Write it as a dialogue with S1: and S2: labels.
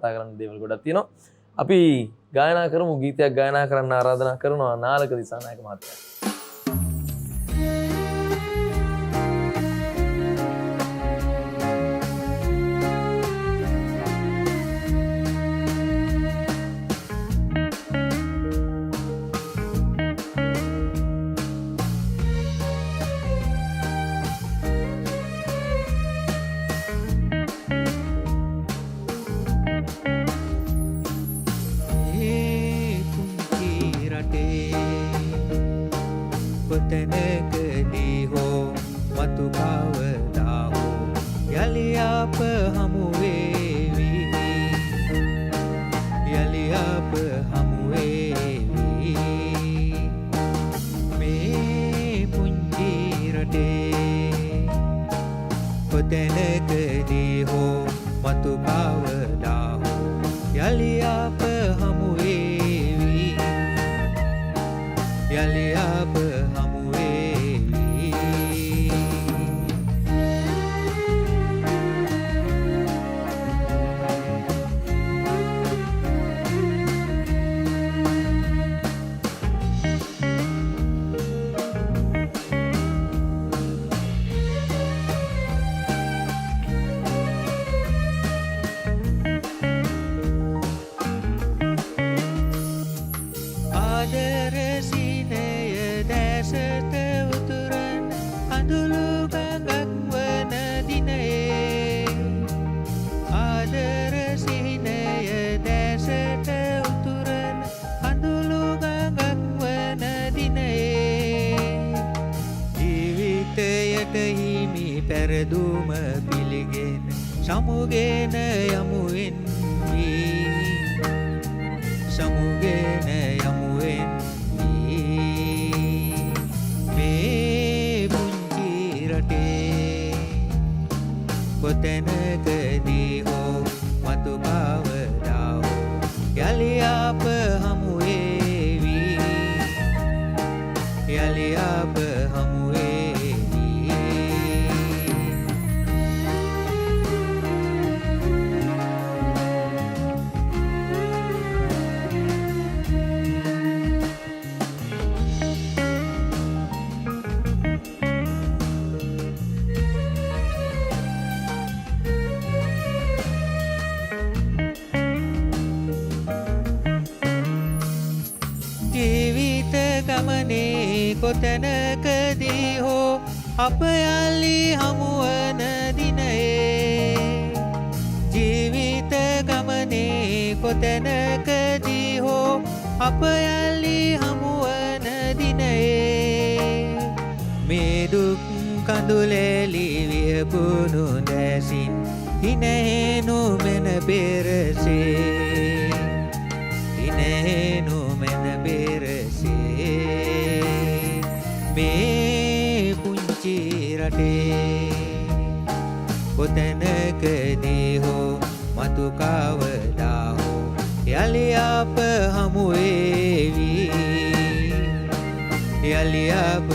S1: කතා කරන්න දේවල් ගොඩක් තියෙනවා. අපි ගායනා කරමු, ගීතයක් ගායනා කරන්න ආරාධනා කරනවා නාලක දිසානායක මහත්තයා.
S2: කොතැනකදී හෝ මතු කවදා හෝ යලි අප හමු වේවි, යලි අප හමු වේවි. මේ පුංචි රටේ කොතැනකදී හෝ මතු කවදා හෝ යලි අප හමු වේවි, යලි අප හමු වේවි. ආදර සිනය දැසට උතුරන අඳුළු ගඟක් වන දිනයේ, ආදර සිනය දැසට උතුරන අඳුළු ගඟක් වන දිනයේ, ජීවිතයට හිමි පැරදුම පිළිගෙන සමුගෙන යමුවෙන් වී, සමුගෙන යමුවෙන් වී. මේ පුංචි රටේ කොතැනකදී හෝ මතු කවදා හෝ යලි අප හමු වේවි, යලි අප හමු වේවි. ජීවිත ගමනේ කොතැනකදී හෝ අප යලි හමුවන දිනයේ, ජීවිත ගමනේ කොතැනකදී හෝ අප යලි හමුවන දිනයේ, මේ දුක් කඳුලැලි වියපුණු දැසින් හිනහෙනු මෙන පෙරසේ, හිනහෙනු මෙන පෙරසේ. මේ පුංචි රටේ කොතැනකදී හෝ මතු කවදා හෝ යලි අප හමු වේවි, යලි අප